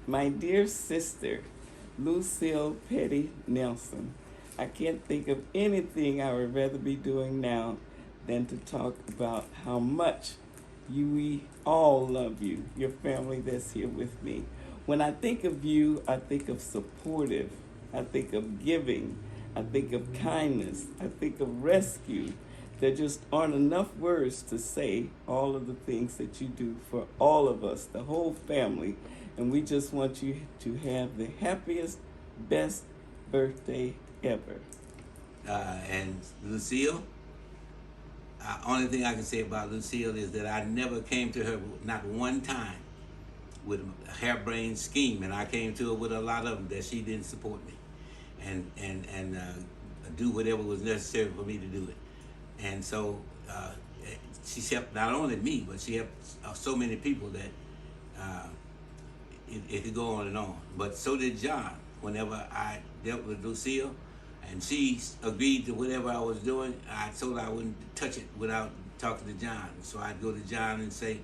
My dear sister, Lucille Petty Nelson, I can't think of anything I would rather be doing now than to talk about how much we all love you, your family that's here with me. When I think of you, I think of supportive, I think of giving, I think of kindness, I think of rescue. There just aren't enough words to say all of the things that you do for all of us, the whole family. And we just want you to have the happiest, best birthday ever. And Lucille, only thing I can say about Lucille is that I never came to her not one time with a harebrained scheme, and I came to her with a lot of them that she didn't support me, and do whatever was necessary for me to do it. And so she helped not only me, but she helped so many people that uh, it could go on and on. But so did John. Whenever I dealt with Lucille, and she agreed to whatever I was doing, I told her I wouldn't touch it without talking to John. So I'd go to John and say,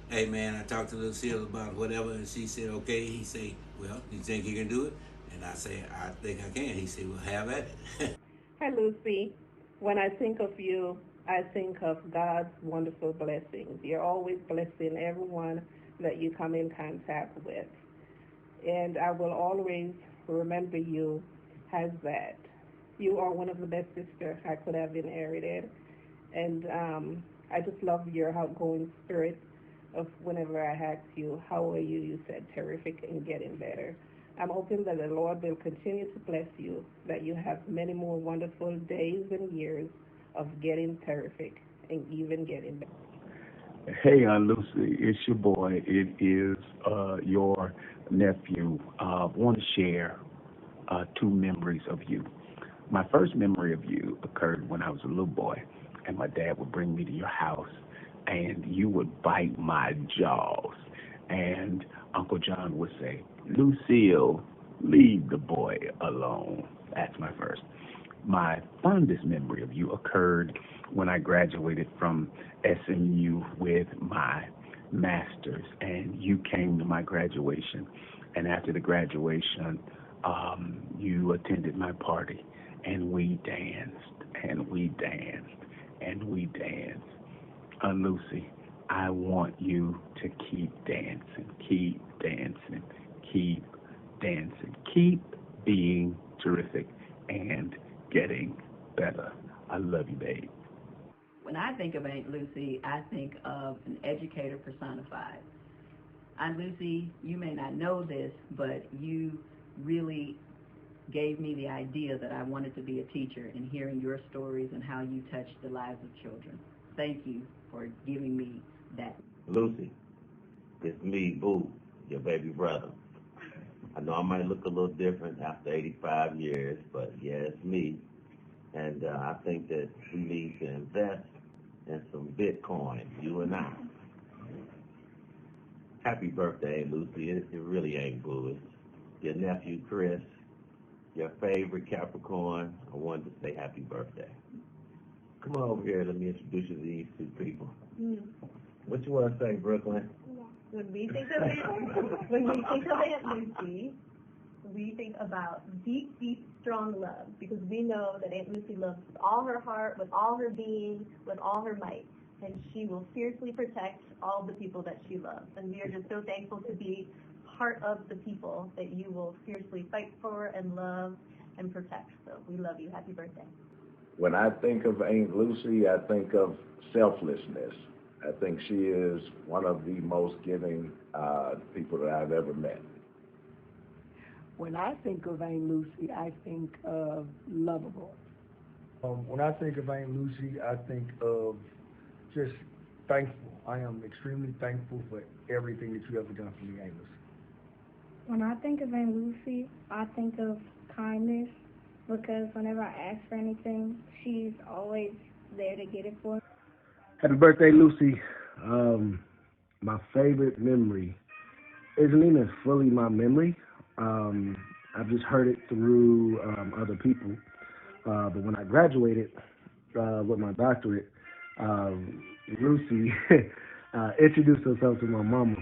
"Hey man, I talked to Lucille about whatever," and she said, "Okay." He say, "Well, you think you can do it?" And I say, "I think I can." He said, "Well, have at it." Hi, Lucy. When I think of you, I think of God's wonderful blessings. You're always blessing everyone that you come in contact with. And I will always remember you as that. You are one of the best sisters I could have inherited. And I just love your outgoing spirit of whenever I asked you, how are you? You said terrific and getting better. I'm hoping that the Lord will continue to bless you, that you have many more wonderful days and years of getting terrific and even getting better. Hey, Lucy, it's your boy. It is your nephew. I want to share two memories of you. My first memory of you occurred when I was a little boy, and my dad would bring me to your house, and you would bite my jaws. And Uncle John would say, "Lucille, leave the boy alone." That's my first. My fondest memory of you occurred when I graduated from SMU with my master's, and you came to my graduation. And after the graduation, you attended my party, and we danced, and we danced, and we danced. Lucy, I want you to keep dancing, keep dancing, keep dancing, keep being terrific, and getting better. I love you, babe. When I think of Aunt Lucy, I think of an educator personified. Aunt Lucy, you may not know this, but you really gave me the idea that I wanted to be a teacher, and hearing your stories and how you touched the lives of children. Thank you for giving me that. Lucy, it's me, Boo, your baby brother. I know I might look a little different after 85 years, but yeah, it's me. And I think that we need to invest in some Bitcoin, you and I. Happy birthday, Lucy. It really ain't Boo. It's your nephew, Chris, your favorite Capricorn. I wanted to say happy birthday. Come on over here. Let me introduce you to these two people. What you want to say, Brooklyn? When we think of Aunt Lucy, we think about deep, deep, strong love, because we know that Aunt Lucy loves with all her heart, with all her being, with all her might, and she will fiercely protect all the people that she loves. And we are just so thankful to be part of the people that you will fiercely fight for and love and protect. So we love you. Happy birthday. When I think of Aunt Lucy, I think of selflessness. I think she is one of the most giving people that I've ever met. When I think of Aunt Lucy, I think of lovable. When I think of Aunt Lucy, I think of just thankful. I am extremely thankful for everything that you ever done for me, Aunt Lucy. When I think of Aunt Lucy, I think of kindness, because whenever I ask for anything, she's always there to get it for me. Happy birthday, Lucy. My favorite memory isn't even fully my memory. I've just heard it through other people. But when I graduated with my doctorate, Lucy introduced herself to my mama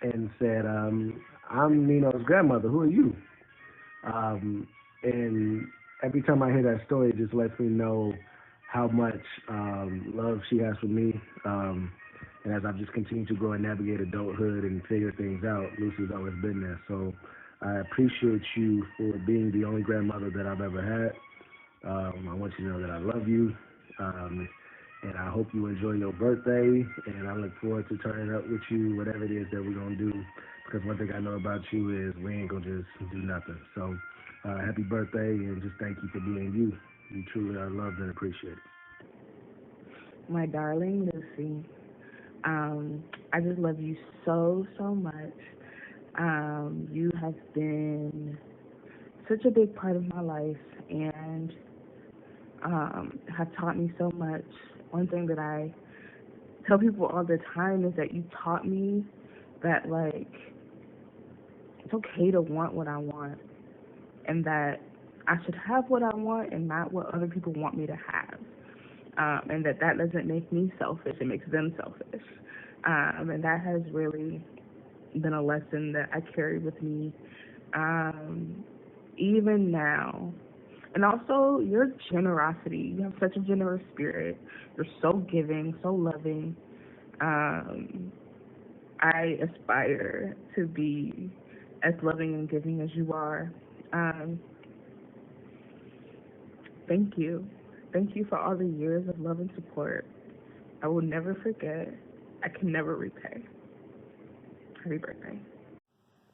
and said, I'm Nino's grandmother. Who are you? And every time I hear that story, it just lets me know how much love she has for me. And as I've just continued to grow and navigate adulthood and figure things out, Lucy's always been there. So I appreciate you for being the only grandmother that I've ever had. I want you to know that I love you. And I hope you enjoy your birthday. And I look forward to turning up with you, whatever it is that we're going to do. Because one thing I know about you is we ain't going to just do nothing. So happy birthday, and just thank you for being you. You truly are loved and appreciated. My darling Lucy, I just love you so, so much. You have been such a big part of my life and have taught me so much. One thing that I tell people all the time is that you taught me that, like, it's okay to want what I want, and that I should have what I want and not what other people want me to have. And that doesn't make me selfish, it makes them selfish. And that has really been a lesson that I carry with me even now. And also your generosity. You have such a generous spirit. You're so giving, so loving. I aspire to be as loving and giving as you are. Thank you. Thank you for all the years of love and support. I will never forget. I can never repay. Happy birthday.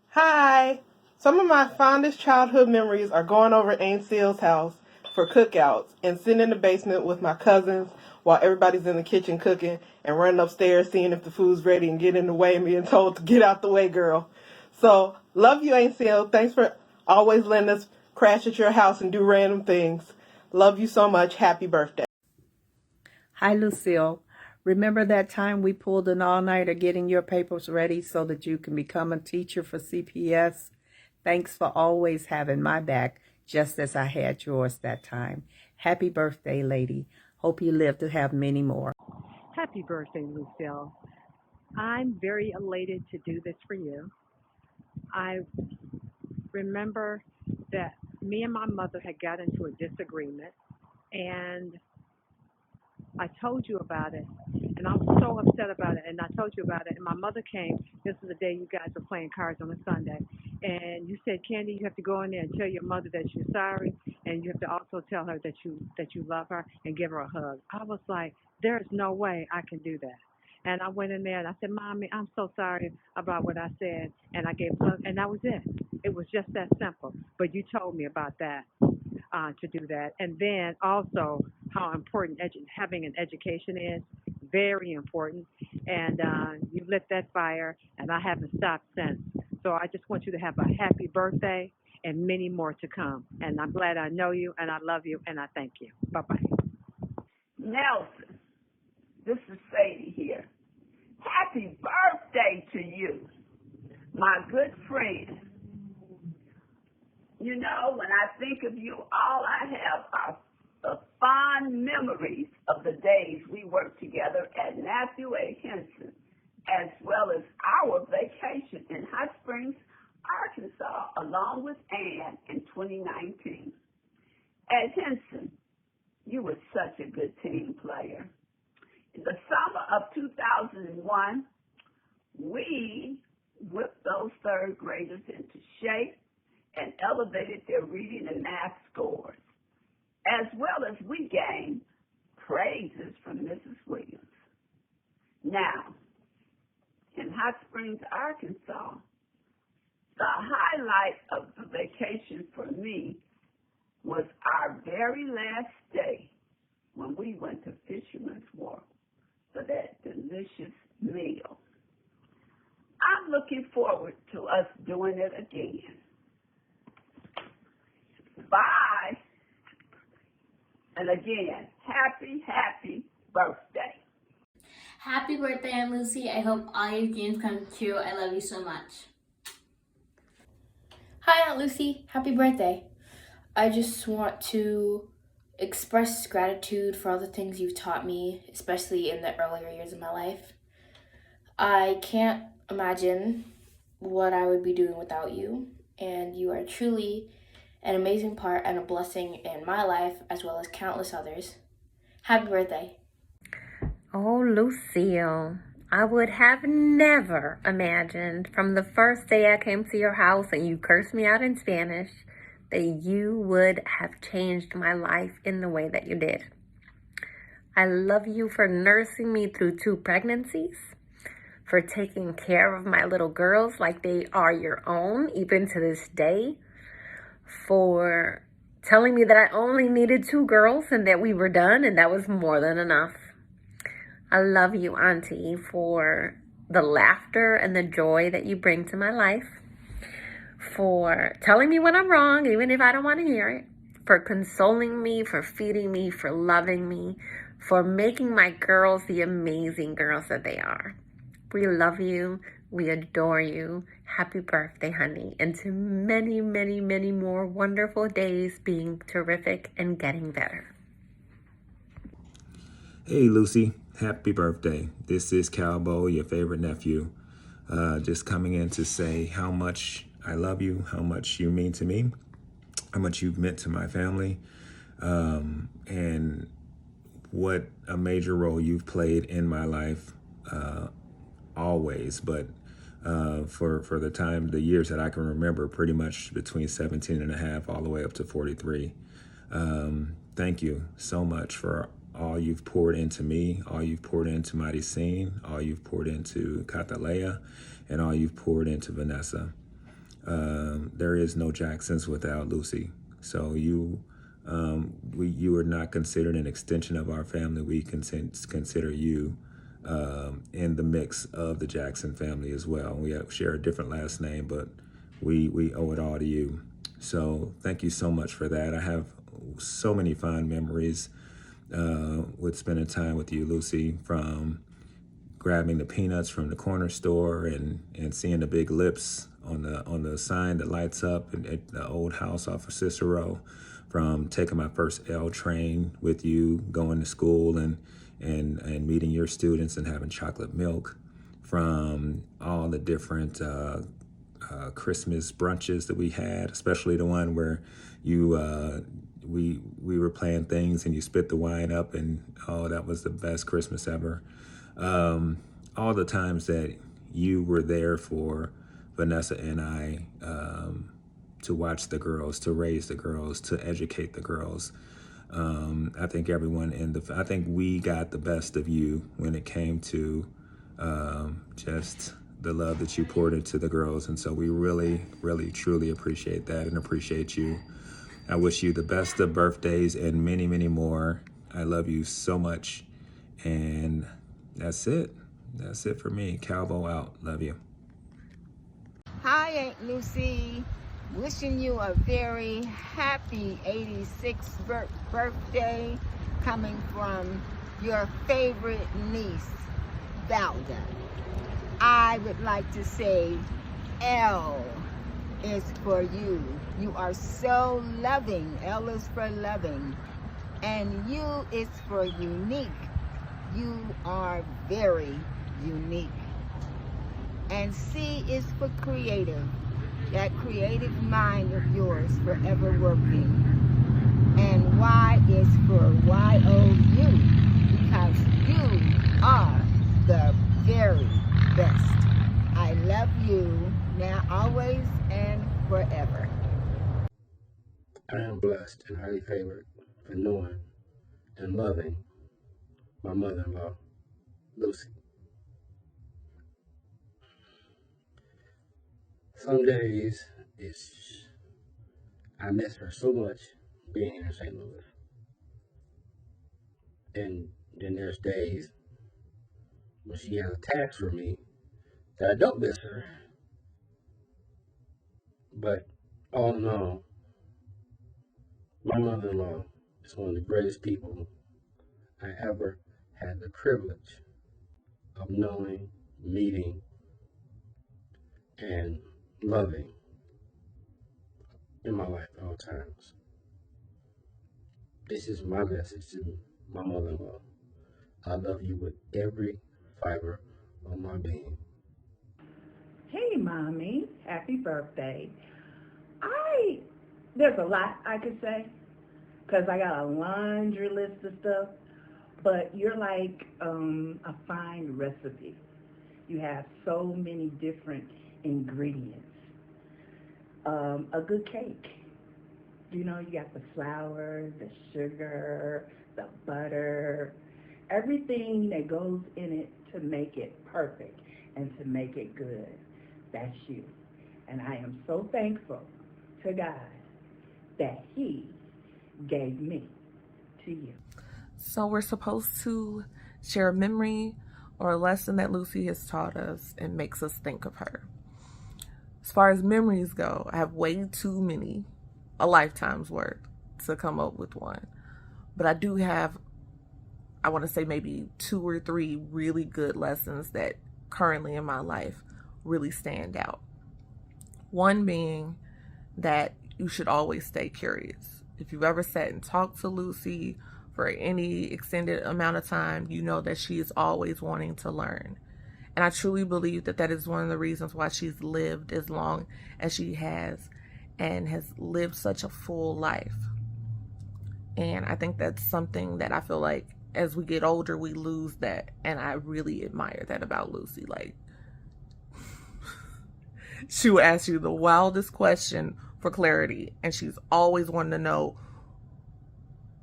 Hi! Some of my fondest childhood memories are going over Aunt Seal's house for cookouts and sitting in the basement with my cousins while everybody's in the kitchen cooking and running upstairs seeing if the food's ready and getting in the way and being told to get out the way, girl. So, love you, Aunt Seal. Thanks for always letting us crash at your house and do random things. Love you so much. Happy birthday. Hi, Lucille. Remember that time we pulled an all-nighter getting your papers ready so that you can become a teacher for CPS? Thanks for always having my back, just as I had yours that time. Happy birthday, lady. Hope you live to have many more. Happy birthday, Lucille. I'm very elated to do this for you. I remember that me and my mother had got into a disagreement, and I told you about it, and I was so upset about it, and I told you about it, and my mother came. This is the day you guys were playing cards on a Sunday, and you said, Candy, you have to go in there and tell your mother that you're sorry, and you have to also tell her that you love her and give her a hug. I was like, there's no way I can do that. And I went in there and I said, Mommy, I'm so sorry about what I said, and I gave a hug, and that was it. It was just that simple. But you told me about that. To do that. And then also how important having an education is, very important. And you lit that fire, and I haven't stopped since. So I just want you to have a happy birthday and many more to come. And I'm glad I know you, and I love you, and I thank you. Bye-bye. Nelson, this is Sadie here. Happy birthday to you, my good friend. You know, when I think of you, all I have are the fond memories of the days we worked together at Matthew A. Henson, as well as our vacation in Hot Springs, Arkansas, along with Ann in 2019. At Henson, you were such a good team player. In the summer of 2001, we whipped those third graders into shape and elevated their reading and math scores, as well as we gained praises from Mrs. Williams. Now, in Hot Springs, Arkansas, the highlight of the vacation for me was our very last day when we went to Fisherman's Wharf for that delicious meal. I'm looking forward to us doing it again. Bye. And again, happy birthday. Happy birthday, Aunt Lucy. I hope all your dreams come true. I love you so much. Hi, Aunt Lucy. Happy birthday. I just want to express gratitude for all the things you've taught me, especially in the earlier years of my life. I can't imagine what I would be doing without you. And you are truly an amazing part and a blessing in my life as well as countless others. Happy birthday. Oh, Lucille, I would have never imagined from the first day I came to your house and you cursed me out in Spanish that you would have changed my life in the way that you did. I love you for nursing me through 2 pregnancies, for taking care of my little girls like they are your own, even to this day, for telling me that I only needed 2 girls and that we were done and that was more than enough. I love you, Auntie, for the laughter and the joy that you bring to my life, for telling me when I'm wrong, even if I don't want to hear it, for consoling me, for feeding me, for loving me, for making my girls the amazing girls that they are. We love you. We adore you. Happy birthday, honey. And to many, many, many more wonderful days being terrific and getting better. Hey, Lucy. Happy birthday. This is Calbo, your favorite nephew. Just coming in to say how much I love you, how much you mean to me, how much you've meant to my family, and what a major role you've played in my life always, but for the years that I can remember, pretty much between 17 and a half all the way up to 43. Thank you so much for all you've poured into me, all you've poured into Mighty Scene, all you've poured into Catalea, and all you've poured into Vanessa. There is no Jacksons without Lucy. So you are not considered an extension of our family. We consider you in the mix of the Jackson family as well. We share a different last name, but we owe it all to you. So thank you so much for that. I have so many fond memories with spending time with you, Lucy, from grabbing the peanuts from the corner store and seeing the big lips on the sign that lights up at the old house off of Cicero, from taking my first L train with you, going to school and meeting your students and having chocolate milk, from all the different Christmas brunches that we had, especially the one where we were playing things and you spit the wine up, and oh, that was the best Christmas ever. All the times that you were there for Vanessa and I, to watch the girls, to raise the girls, to educate the girls. I think I think we got the best of you when it came to just the love that you poured into the girls. And so we really, really, truly appreciate that and appreciate you. I wish you the best of birthdays and many, many more. I love you so much. And that's it. That's it for me. Calvo out. Love you. Hi, Aunt Lucy. Wishing you a very happy 86th birthday, coming from your favorite niece, Valda. I would like to say L is for you. You are so loving. L is for loving. And U is for unique. You are very unique. And C is for creative. That creative mind of yours forever working. And Y is for Y-O-U, because you are the very best. I love you now, always, and forever. I am blessed and highly favored for knowing and loving my mother-in-law, Lucy. Some days I miss her so much being here in St. Louis. And then there's days when she has attacks for me that I don't miss her. But all in all, my mother-in-law is one of the greatest people I ever had the privilege of knowing, meeting, and loving in my life at all times. This is my message to my mother-in-law. I love you with every fiber of my being. Hey, Mommy, happy birthday. There's a lot I could say, because I got a laundry list of stuff, but you're like a fine recipe. You have so many different ingredients. A good cake. You know, you got the flour, the sugar, the butter, everything that goes in it to make it perfect and to make it good. That's you. And I am so thankful to God that He gave me to you. So we're supposed to share a memory or a lesson that Lucy has taught us and makes us think of her. As far as memories go, I have way too many, a lifetime's worth, to come up with one. But I do have, I want to say maybe 2 or 3 really good lessons that currently in my life really stand out. One being that you should always stay curious. If you've ever sat and talked to Lucy for any extended amount of time, you know that she is always wanting to learn. And I truly believe that that is one of the reasons why she's lived as long as she has and has lived such a full life. And I think that's something that I feel like as we get older, we lose that. And I really admire that about Lucy. Like, she will ask you the wildest question for clarity, and she's always wanting to know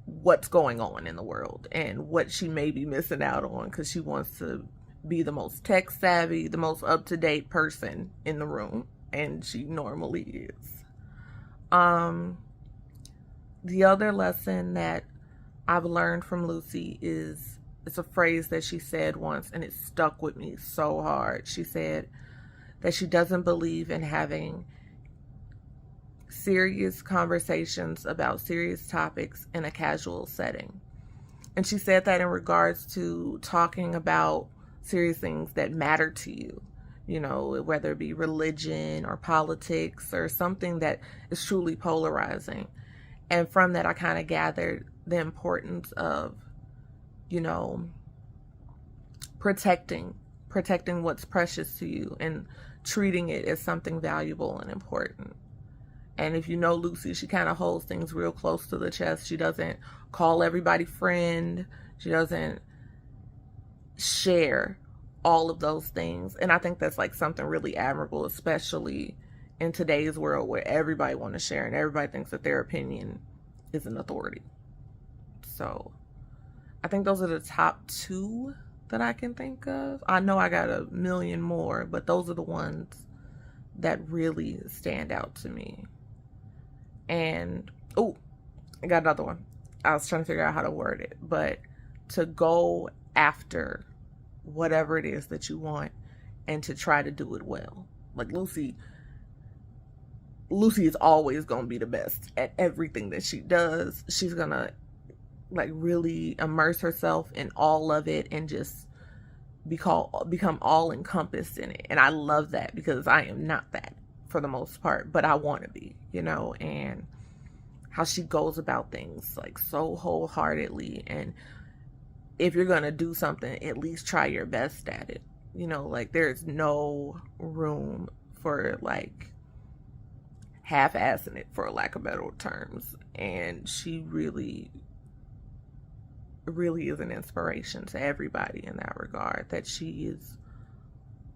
what's going on in the world and what she may be missing out on, because she wants to be the most tech savvy, the most up-to-date person in the room, and she normally is. The other lesson that I've learned from Lucy is, it's a phrase that she said once, and it stuck with me so hard. She said that she doesn't believe in having serious conversations about serious topics in a casual setting. And she said that in regards to talking about serious things that matter to you, you know, whether it be religion or politics or something that is truly polarizing. And from that, I kind of gathered the importance of, you know, protecting what's precious to you and treating it as something valuable and important. And if you know Lucy, she kind of holds things real close to the chest. She doesn't call everybody friend. She doesn't share all of those things. And I think that's like something really admirable, especially in today's world where everybody wants to share and everybody thinks that their opinion is an authority. So I think those are the top 2 that I can think of. I know I got a million more, but those are the ones that really stand out to me. And, oh, I got another one. I was trying to figure out how to word it, but to go after whatever it is that you want and to try to do it well. Like Lucy is always going to be the best at everything that she does. She's going to like really immerse herself in all of it and just become all encompassed in it. And I love that because I am not that for the most part, but I want to be, you know, and how she goes about things like so wholeheartedly. And if you're going to do something, at least try your best at it. You know, like there's no room for like half-assing it, for lack of better terms. And she really is an inspiration to everybody in that regard, that she is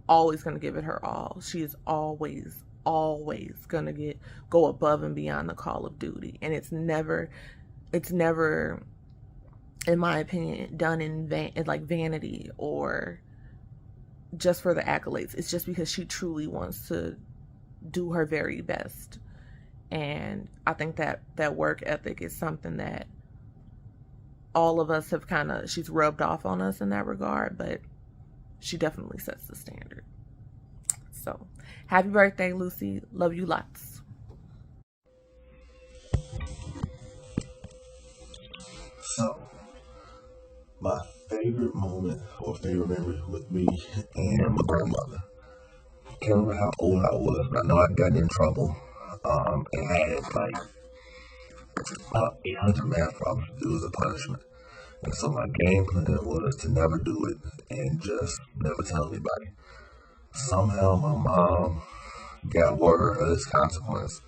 always going to give it her all. She is always going to go above and beyond the call of duty. And it's never, in my opinion, done in vanity or just for the accolades. It's just because she truly wants to do her very best. And I think that work ethic is something that all of us have she's rubbed off on us in that regard, but she definitely sets the standard. So, happy birthday, Lucy. Love you lots. So, my favorite moment or favorite memory with me and my grandmother. I can't remember how old I was, but I know I got in trouble. And I had like about 800 math problems to do as a punishment. And so my game plan was to never do it and just never tell anybody. Somehow my mom got word of this consequence,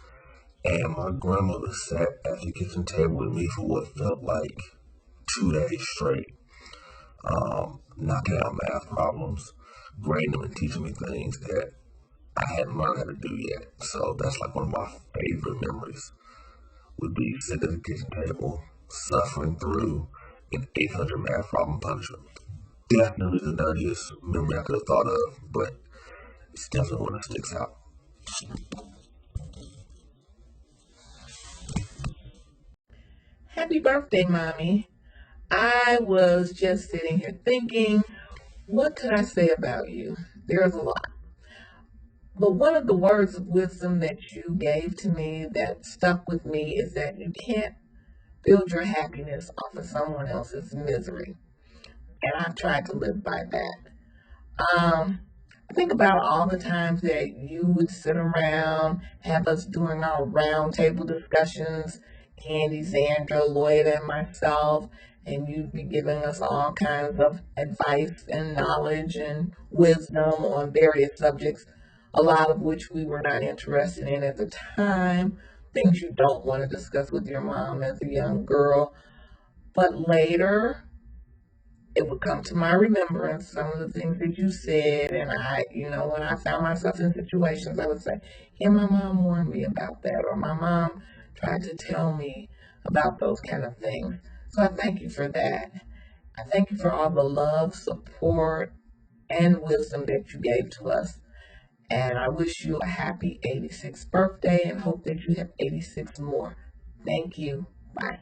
and my grandmother sat at the kitchen table with me for what felt like 2 days straight, knocking out math problems, grading them and teaching me things that I hadn't learned how to do yet. So that's like one of my favorite memories would be sitting at the kitchen table, suffering through an 800 math problem punishment. Definitely the nerdiest memory I could have thought of, but it's definitely one that sticks out. Happy birthday, Mommy. I was just sitting here thinking, what could I say about you? There's a lot. But one of the words of wisdom that you gave to me that stuck with me is that you can't build your happiness off of someone else's misery. And I've tried to live by that. I think about all the times that you would sit around, have us doing our round table discussions, Candy, Sandra, Lloyd, and myself, and you'd be giving us all kinds of advice and knowledge and wisdom on various subjects, a lot of which we were not interested in at the time, things you don't want to discuss with your mom as a young girl. But later, it would come to my remembrance some of the things that you said, and when I found myself in situations, I would say, yeah, my mom warned me about that, or my mom tried to tell me about those kind of things. So I thank you for that. I thank you for all the love, support, and wisdom that you gave to us. And I wish you a happy 86th birthday and hope that you have 86 more. Thank you. Bye.